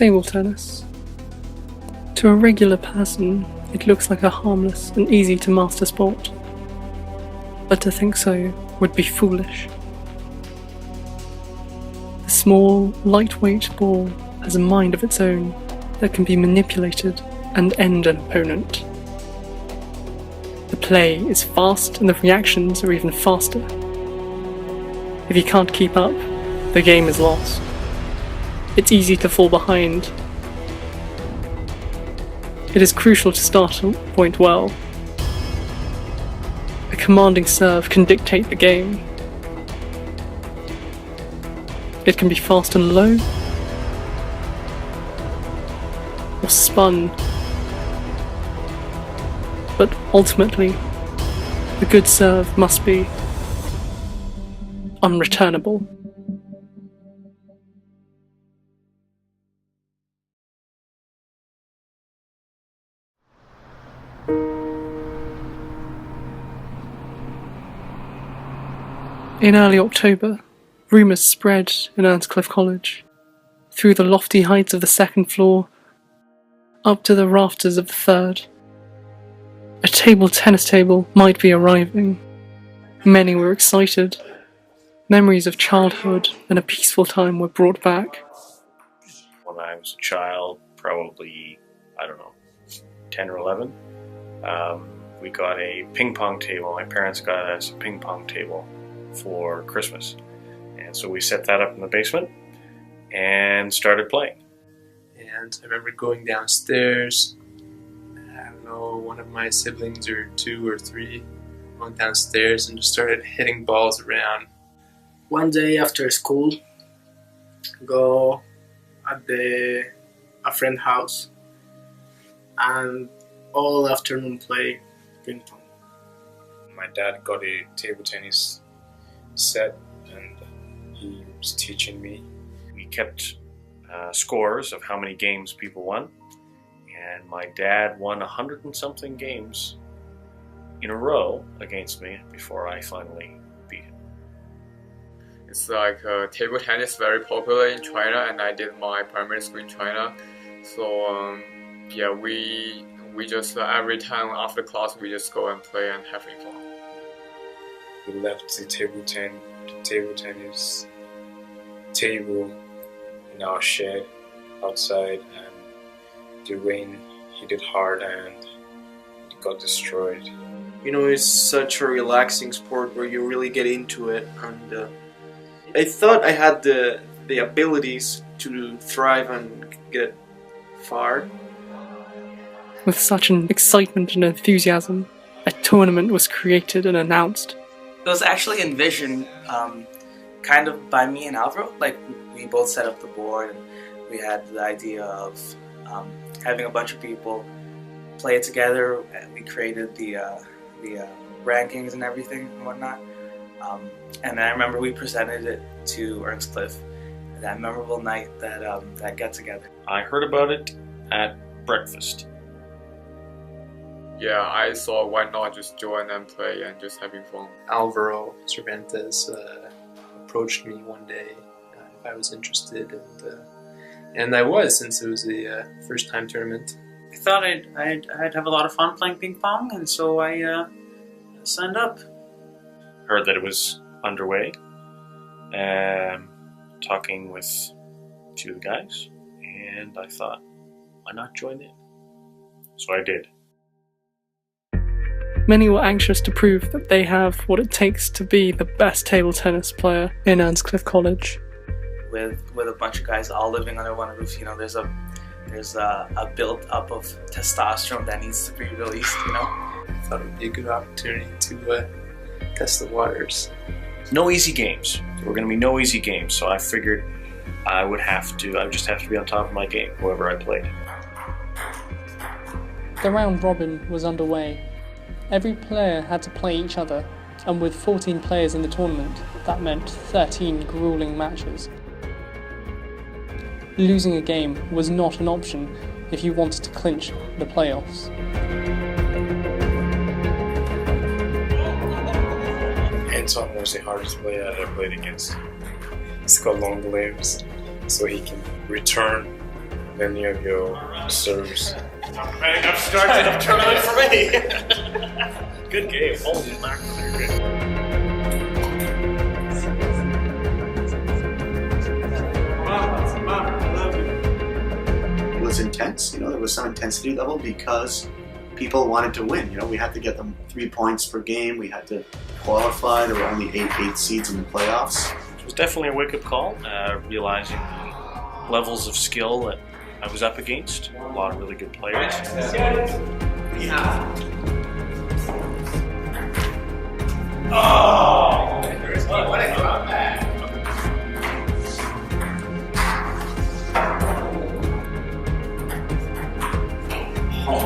Table tennis. To a regular person, it looks like a harmless and easy to master sport. But to think so would be foolish. The small, lightweight ball has a mind of its own that can be manipulated and end an opponent. The play is fast and the reactions are even faster. If you can't keep up, the game is lost. It's easy to fall behind. It is crucial to start a point well. A commanding serve can dictate the game. It can be fast and low, or spun. But ultimately, the good serve must be unreturnable. In early October, rumours spread in Ernescliff College, through the lofty heights of the second floor, up to the rafters of the third. A table tennis table might be arriving. Many were excited. Memories of childhood and a peaceful time were brought back. When I was a child, probably, 10 or 11, we got a ping pong table. My parents got us a ping pong table for Christmas. And so we set that up in the basement and started playing. And I remember going downstairs. I don't know, one of my siblings or 2 or 3 went downstairs and just started hitting balls around. One day after school, go at a friend's house and all afternoon play ping pong. My dad got a table tennis set and he was teaching me. We kept scores of how many games people won, and my dad won 100 and something games in a row against me before I finally beat him. It's like table tennis very popular in China, and I did my primary school in China. So we just every time after class we just go and play and having fun. We left the table tennis table in our shed outside, and the rain hit it hard and it got destroyed. You know, it's such a relaxing sport where you really get into it, and I thought I had the abilities to thrive and get far. With such an excitement and enthusiasm, a tournament was created and announced. It was actually envisioned kind of by me and Alvaro. Like, we both set up the board, and we had the idea of having a bunch of people play it together. We created the rankings and everything and whatnot. And I remember we presented it to Ernescliff that memorable night, that get together. I heard about it at breakfast. Yeah, I thought why not just join and play and just having fun. Alvaro Cervantes approached me one day if I was interested, and I was, since it was the first time tournament. I thought I'd have a lot of fun playing ping pong, and so I signed up. Heard that it was underway. Talking with 2 of the guys, and I thought, why not join in? So I did. Many were anxious to prove that they have what it takes to be the best table tennis player in Ernescliff College. With a bunch of guys all living under one roof, you know, there's a build up of testosterone that needs to be released, you know. I thought it would be a good opportunity to test the waters. No easy games. There were going to be no easy games, so I figured I would just have to be on top of my game, whoever I played. The round robin was underway. Every player had to play each other, and with 14 players in the tournament, that meant 13 grueling matches. Losing a game was not an option if you wanted to clinch the playoffs. Anton was the hardest player I ever played against. He's got long limbs, so he can return any of your serves. Bang, I've started a tournament for me. Good game. Holy mackerel, good. It was intense, there was some intensity level because people wanted to win. We had to get them 3 points per game. We had to qualify. There were only eight seeds in the playoffs. It was definitely a wake-up call, realizing the levels of skill that I was up against. A lot of really good players. Oh! What a comeback! Oh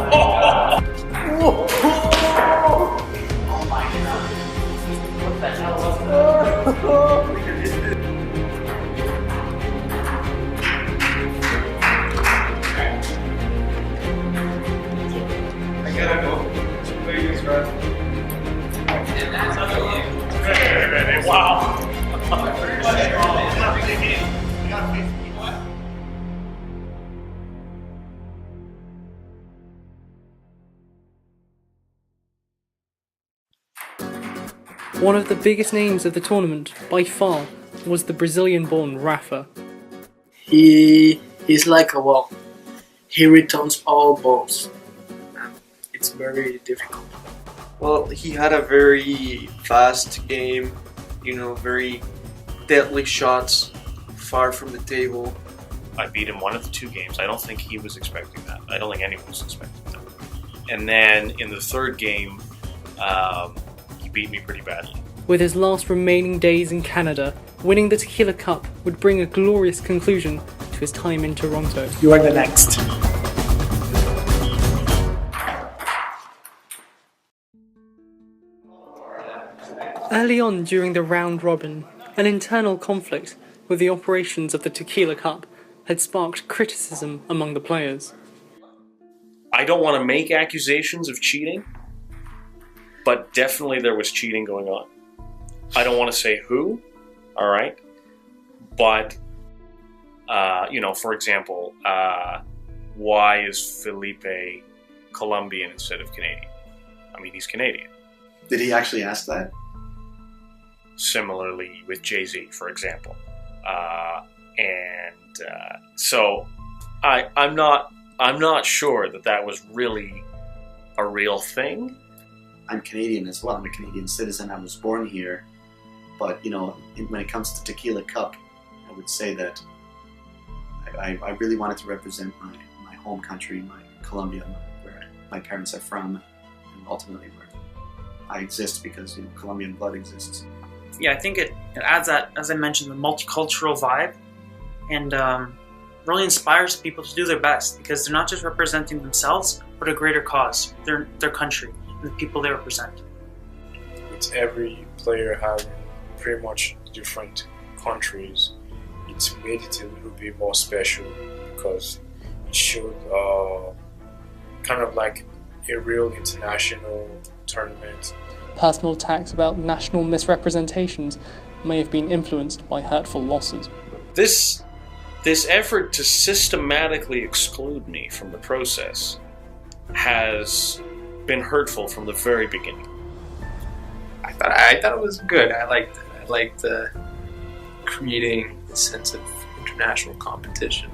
my god. What the hell was that? I gotta go. Please, right? And that's up to you. Wow. One of the biggest names of the tournament, by far, was the Brazilian-born Rafa. He's like a wall. He returns all balls. It's very difficult. Well, he had a very fast game, very deadly shots, far from the table. I beat him one of the 2 games. I don't think he was expecting that. I don't think anyone was expecting that. And then in the 3rd game, he beat me pretty badly. With his last remaining days in Canada, winning the Tequila Cup would bring a glorious conclusion to his time in Toronto. You are the next. Early on during the round robin, an internal conflict with the operations of the Tequila Cup had sparked criticism among the players. I don't want to make accusations of cheating, but definitely there was cheating going on. I don't want to say who, all right? But, for example, why is Felipe Colombian instead of Canadian? I mean, he's Canadian. Did he actually ask that? Similarly with Jay-Z, for example. So I'm not sure that was really a real thing. I'm Canadian as well. I'm a Canadian citizen. I was born here. But, when it comes to Tequila Cup, I would say that I really wanted to represent my home country, my Colombia, where my parents are from, and ultimately where I exist because, Colombian blood exists. Yeah, I think it adds that, as I mentioned, the multicultural vibe, and really inspires people to do their best because they're not just representing themselves, but a greater cause, their country, and the people they represent. With every player having pretty much different countries, it made it a little bit more special because it showed kind of like a real international tournament. Personal attacks about national misrepresentations may have been influenced by hurtful losses. This effort to systematically exclude me from the process has been hurtful from the very beginning. I thought it was good. I liked creating a sense of international competition.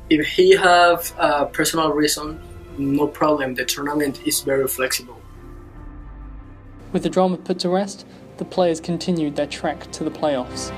If he have a personal reason, no problem. The tournament is very flexible. With the drama put to rest, the players continued their trek to the playoffs.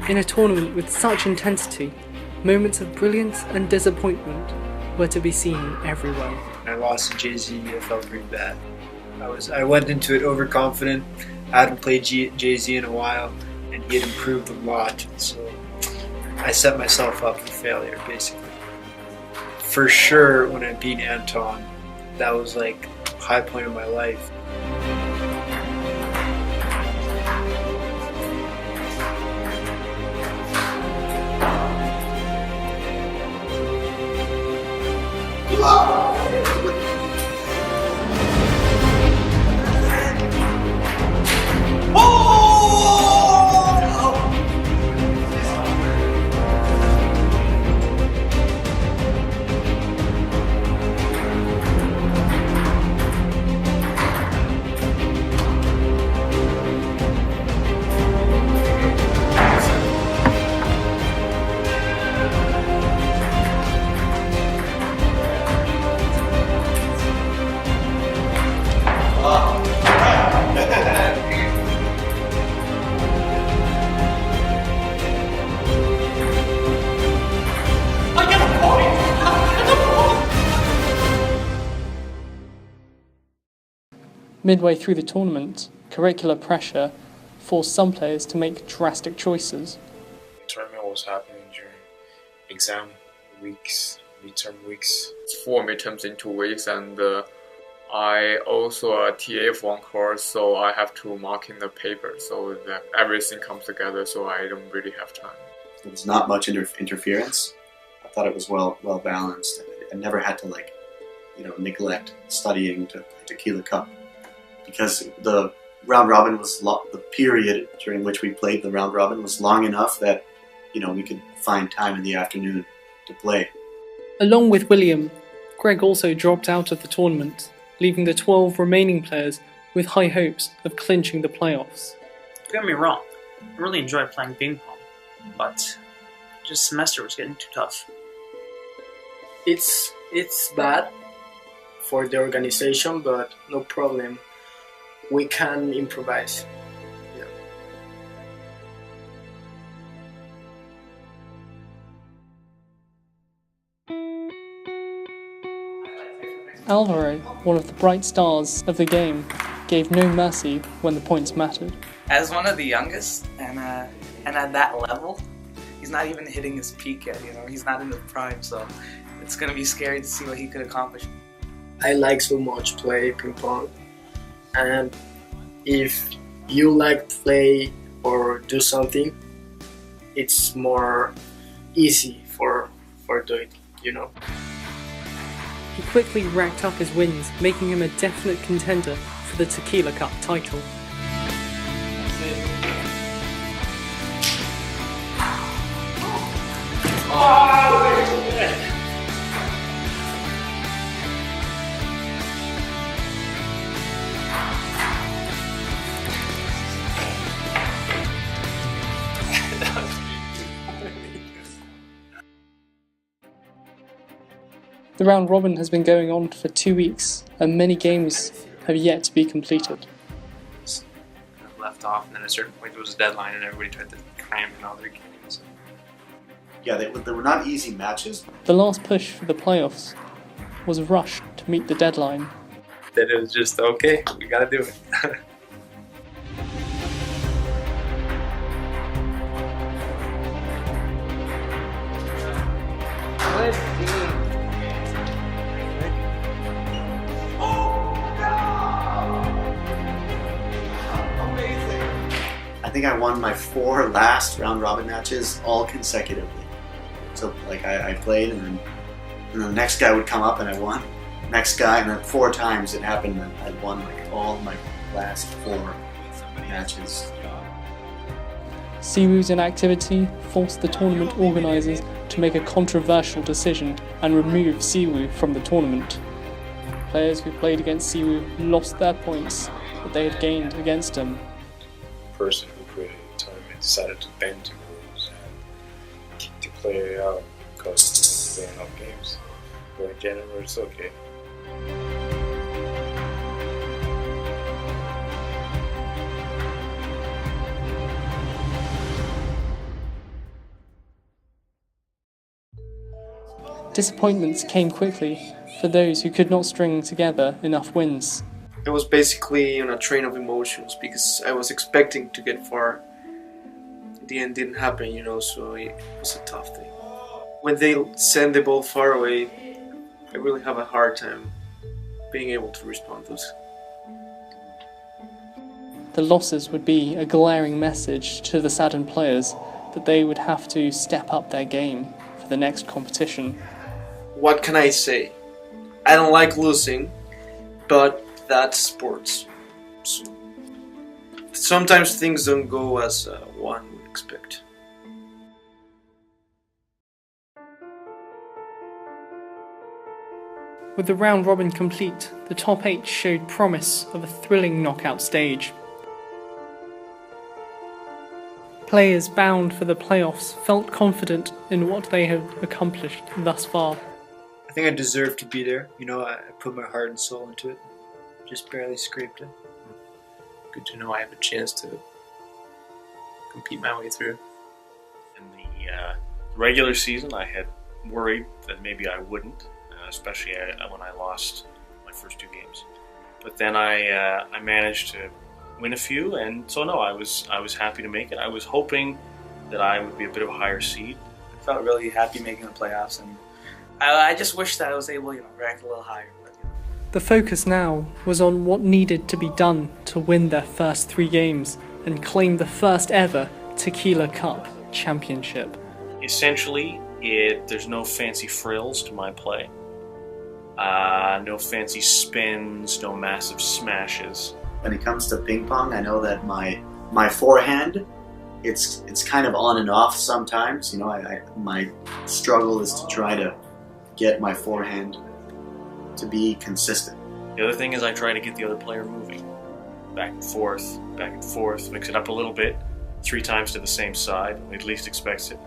In a tournament with such intensity, moments of brilliance and disappointment were to be seen everywhere. I lost to Jay-Z, I felt pretty bad. I went into it overconfident. I hadn't played Jay-Z in a while, and he had improved a lot, so I set myself up for failure, basically. For sure, when I beat Anton, that was like high point of my life. Midway through the tournament, curricular pressure forced some players to make drastic choices. The tournament was happening during exam weeks, midterm weeks. It's 4 midterms in 2 weeks, and I also a TA of one course, so I have to mark in the paper so that everything comes together, so I don't really have time. There was not much interference. I thought it was well balanced. I never had to neglect studying to Tequila Cup, because the round robin was the period during which we played the round robin was long enough that we could find time in the afternoon to play. Along with William, Greg also dropped out of the tournament, leaving the 12 remaining players with high hopes of clinching the playoffs. Don't get me wrong, I really enjoyed playing ping pong, but this semester was getting too tough. It's bad for the organization, but no problem. We can improvise. Yeah. Alvaro, one of the bright stars of the game, gave no mercy when the points mattered. As one of the youngest, and at that level, he's not even hitting his peak yet. He's not in the prime, so it's gonna be scary to see what he could accomplish. I like so much play ping pong, and if you like play or do something, it's more easy for doing, He quickly racked up his wins, making him a definite contender for the Tequila Cup title. The round robin has been going on for 2 weeks, and many games have yet to be completed. Left off, and then at a certain point there was a deadline, and everybody tried to cram in all their games. Yeah, they were not easy matches. The last push for the playoffs was rushed to meet the deadline. Then it was just, okay, we gotta do it. I think I won my 4 last round robin matches all consecutively. So I played, and then the next guy would come up and I won. Next guy, and then 4 times it happened that I won all my last 4 matches. Siwoo's inactivity forced the tournament organisers to make a controversial decision and remove Siwoo from the tournament. Players who played against Siwoo lost their points that they had gained against him. The person who created the tournament decided to bend the rules and kick the player out because they didn't play enough games. But in general, it's okay. Disappointments came quickly for those who could not string together enough wins. I was basically on a train of emotions because I was expecting to get far. At the end didn't happen, so it was a tough thing. When they send the ball far away, I really have a hard time being able to respond to those. The losses would be a glaring message to the saddened players that they would have to step up their game for the next competition. What can I say? I don't like losing, but that's sports. So, sometimes things don't go as one would expect. With the round robin complete, the top 8 showed promise of a thrilling knockout stage. Players bound for the playoffs felt confident in what they had accomplished thus far. I think I deserved to be there. I put my heart and soul into it. Just barely scraped it. Good to know I have a chance to compete my way through. In the regular season, I had worried that maybe I wouldn't, especially when I lost my first 2 games. But then I managed to win a few, and so no, I was happy to make it. I was hoping that I would be a bit of a higher seed. I felt really happy making the playoffs, and I just wish that I was able to rank a little higher. The focus now was on what needed to be done to win their first 3 games and claim the first ever Tequila Cup championship. Essentially, there's no fancy frills to my play. No fancy spins, no massive smashes. When it comes to ping pong, I know that my forehand, it's kind of on and off sometimes. My struggle is to try to get my forehand to be consistent. The other thing is I try to get the other player moving. Back and forth, mix it up a little bit, 3 times to the same side, when he least expects it,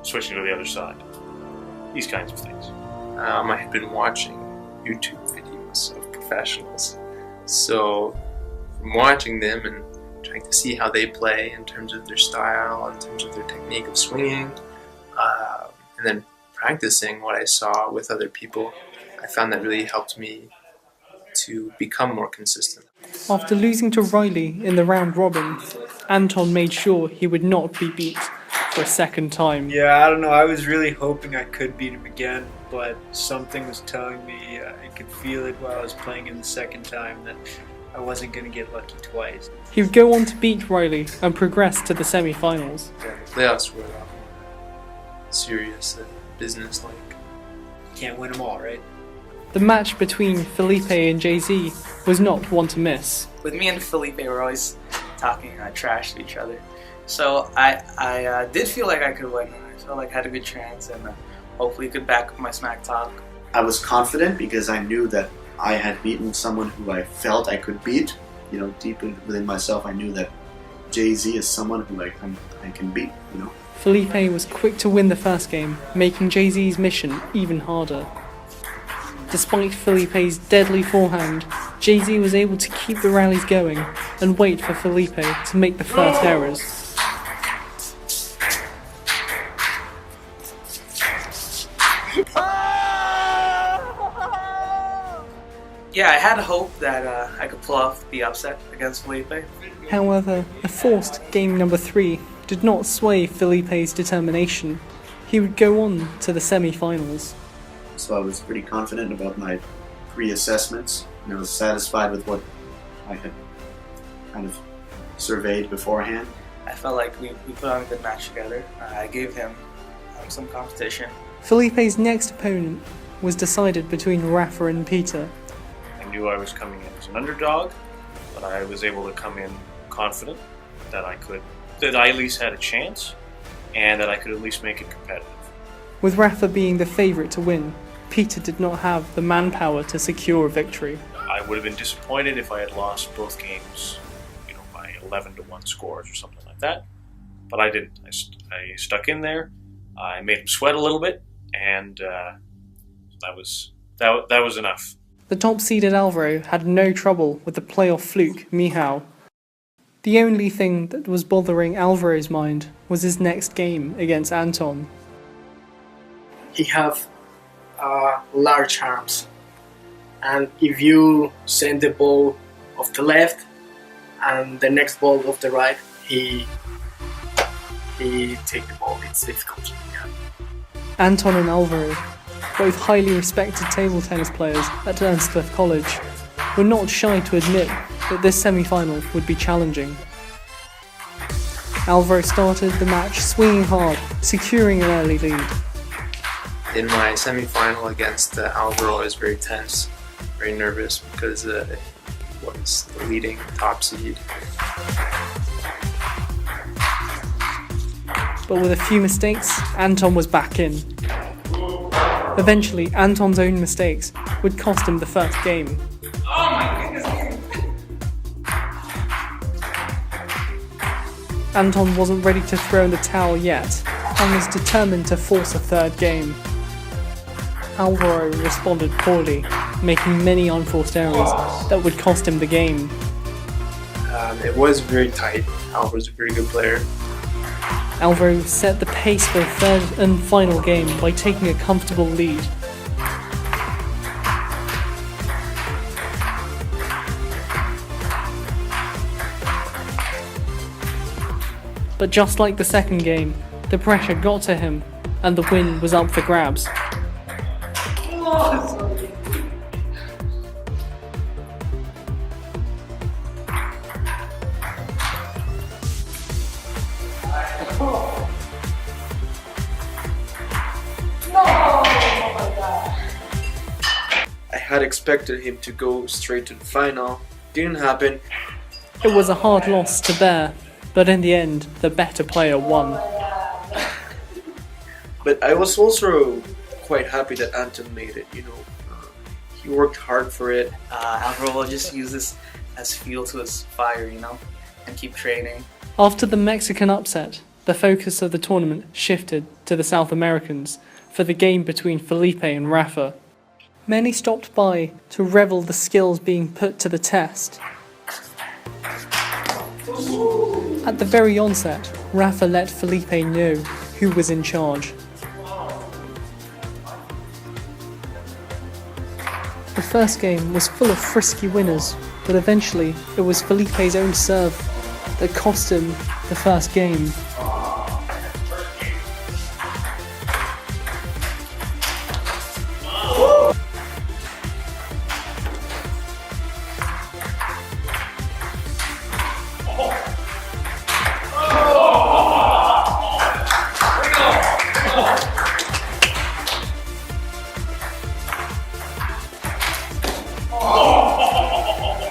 switching to the other side. These kinds of things. I had been watching YouTube videos of professionals. So from watching them and trying to see how they play in terms of their style, in terms of their technique of swinging, and then practicing what I saw with other people, I found that really helped me to become more consistent. After losing to Riley in the round robin, Anton made sure he would not be beat for a second time. Yeah, I don't know. I was really hoping I could beat him again, but something was telling me, I could feel it while I was playing him the second time, that I wasn't going to get lucky twice. He would go on to beat Riley and progress to the semi-finals. Yeah, the playoffs were serious and business-like. Can't win them all, right? The match between Felipe and Jay-Z was not one to miss. With me and Felipe, we're always talking trash to each other. So I did feel like I could win. I felt like I had a good chance, and hopefully could back up my smack talk. I was confident because I knew that I had beaten someone who I felt I could beat. Deep within myself, I knew that Jay-Z is someone who I can beat. Felipe was quick to win the first game, making Jay-Z's mission even harder. Despite Felipe's deadly forehand, Jay-Z was able to keep the rallies going and wait for Felipe to make the first errors. Yeah, I had hope that I could pull off the upset against Felipe. However, a forced game number 3 did not sway Felipe's determination. He would go on to the semi-finals. So I was pretty confident about my pre-assessments, and I was satisfied with what I had kind of surveyed beforehand. I felt like we put on a good match together. I gave him some competition. Felipe's next opponent was decided between Rafa and Peter. I knew I was coming in as an underdog, but I was able to come in confident that I at least had a chance, and that I could at least make it competitive. With Rafa being the favourite to win, Peter did not have the manpower to secure a victory. I would have been disappointed if I had lost both games, by 11-1 scores or something like that. But I didn't. I stuck in there. I made him sweat a little bit, and that was enough. The top-seeded Alvaro had no trouble with the playoff fluke, Michal. The only thing that was bothering Alvaro's mind was his next game against Anton. He have large arms, and if you send the ball off the left and the next ball off the right, he take the ball. It's difficult. Yeah. Anton and Alvaro both highly respected table tennis players at Ernescliff College, were not shy to admit that this semi-final would be challenging. Alvaro started the match swinging hard, securing an early lead. In my semi-final against Alvaro, I was very tense, very nervous because he was the leading top seed. But with a few mistakes, Anton was back in. Eventually, Anton's own mistakes would cost him the first game. Oh my goodness. Anton wasn't ready to throw in the towel yet, and was determined to force a third game. Alvaro responded poorly, making many unforced errors that would cost him the game. It was very tight. Alvaro's a very good player. Alvaro set the pace for the third and final game by taking a comfortable lead. But just like the second game, the pressure got to him, and the win was up for grabs. I had expected him to go straight to the final. Didn't happen. It was a hard loss to bear, but in the end, the better player won. But I was also quite happy that Anton made it, you know. He worked hard for it. Alvaro will just use this as fuel to his fire, you know, and keep training. After the Mexican upset, the focus of the tournament shifted to the South Americans for the game between Felipe and Rafa. Many stopped by to revel the skills being put to the test. At the very onset, Rafa let Felipe know who was in charge. The first game was full of frisky winners, but eventually it was Felipe's own serve that cost him the first game.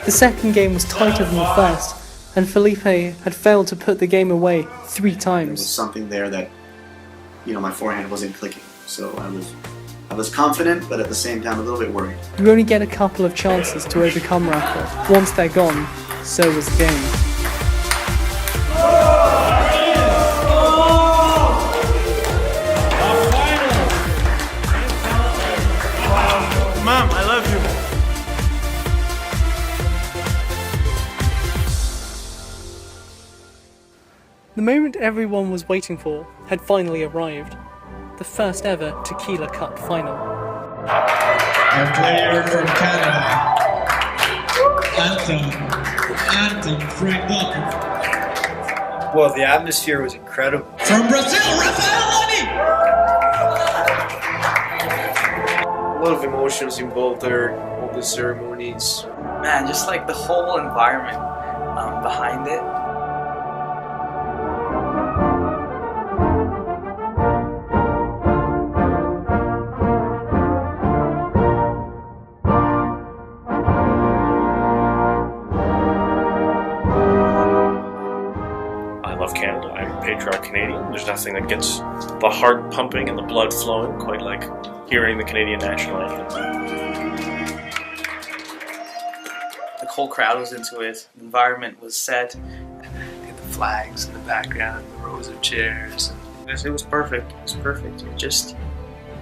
The second game was tighter than the first, and Felipe had failed to put the game away 3 There was times. something there that, you know, my forehand wasn't clicking. So I was confident, but at the same time a little bit worried. You only get a couple of chances to overcome Rafa. Once they're gone, so was the game. Mom, I love you. The moment everyone was waiting for had finally arrived. The first ever Tequila Cup final. Our player from Canada, Anton framed up. Well, the atmosphere was incredible. From Brazil, Rafael Lani! A lot of emotions involved there, all the ceremonies. Man, just like the whole environment behind it. I love Canada. I'm a patriotic Canadian. There's nothing that gets the heart pumping and the blood flowing quite like hearing the Canadian national anthem. The whole crowd was into it. The environment was set. The flags in the background, the rows of chairs. It was perfect. It was perfect. It just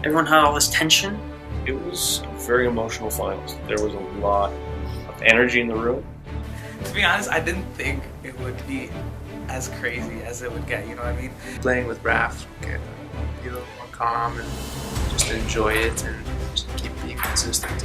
everyone had all this tension. It was a very emotional finals. There was a lot of energy in the room. To be honest, I didn't think it would be as crazy as it would get, you know what I mean? Playing with Raf, get be a little more calm and just enjoy it and just keep being consistent.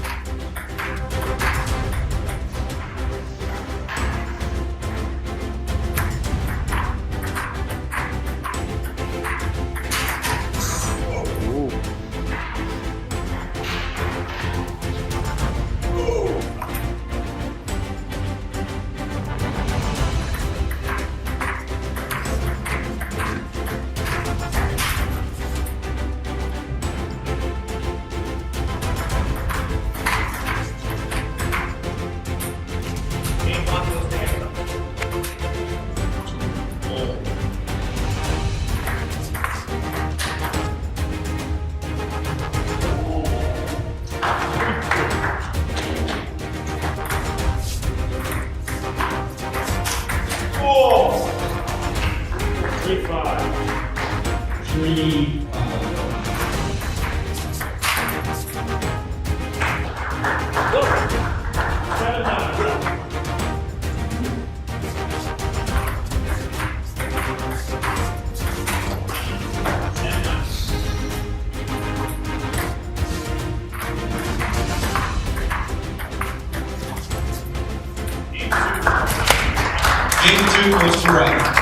Game 2 goes to Rafa.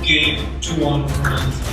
Game 2-1 for Nancy.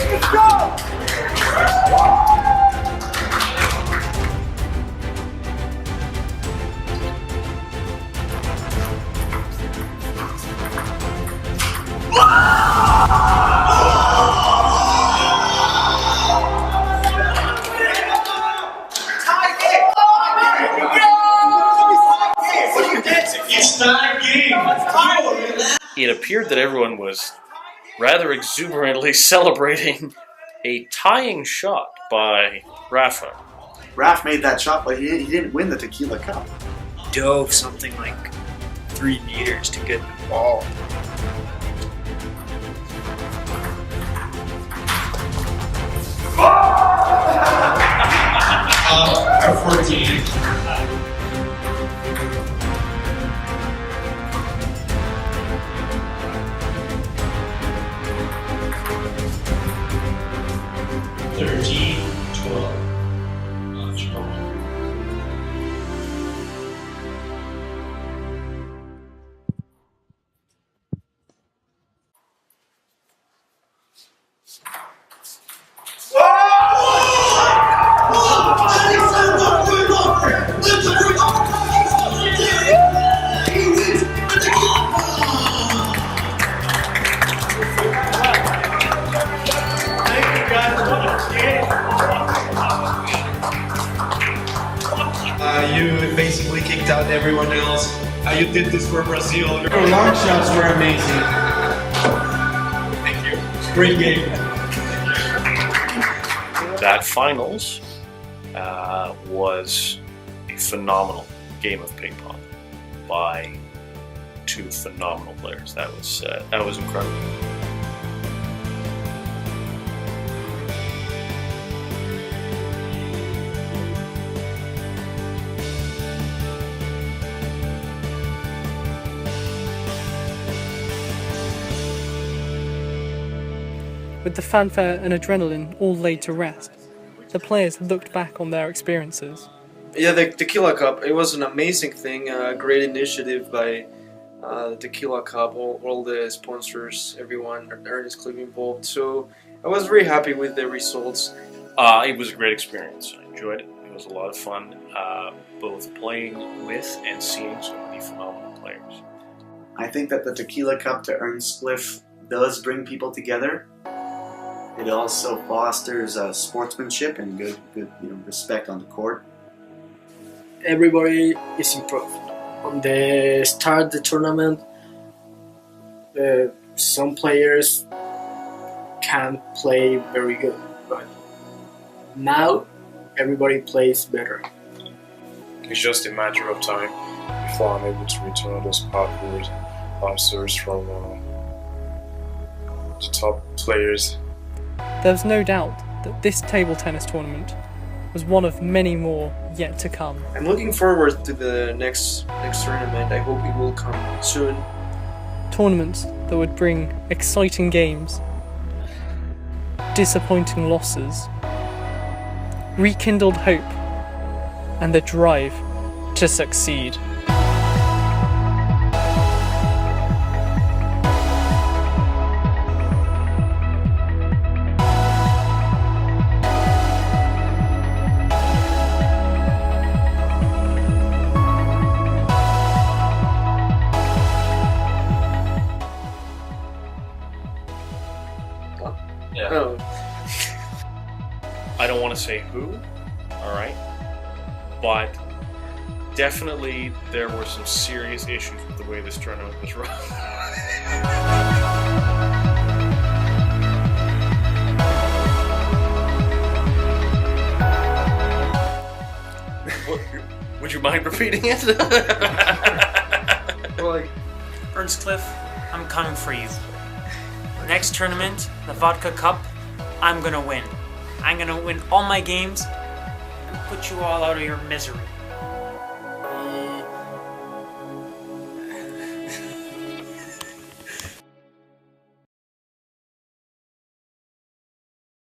Let's go! It appeared that everyone was rather exuberantly celebrating a tying shot by Rafa. Raf made that shot, but he didn't win the Tequila Cup. Dove something like 3 meters to get the ball. Our 14. You basically kicked out everyone else. You did this for Brazil. Your long shots were amazing. Thank you. Great game. That finals was a phenomenal game of ping pong by 2 phenomenal players. That was incredible. With the fanfare and adrenaline all laid to rest, the players looked back on their experiences. Yeah, the Tequila Cup, it was an amazing thing, a great initiative by the Tequila Cup, all the sponsors, everyone, Ernescliff involved. So I was very happy with the results. It was a great experience. I enjoyed it. It was a lot of fun, both playing with and seeing so many phenomenal players. I think that the Tequila Cup to Ernescliff does bring people together. It also fosters sportsmanship and good respect on the court. Everybody is improved. On the start of the tournament, some players can't play very good. But now everybody plays better. It's just a matter of time before I'm able to return those parkour answers from the top players. There's no doubt that this table tennis tournament was one of many more yet to come. I'm looking forward to the next tournament. I hope it will come soon. Tournaments that would bring exciting games, disappointing losses, rekindled hope, and the drive to succeed. Yeah. Oh, I don't want to say who, alright? But definitely there were some serious issues with the way this tournament was run. Would you mind repeating it? Ernescliff, I'm coming for you. Next tournament, the Vodka Cup, I'm gonna win. I'm gonna win all my games and put you all out of your misery.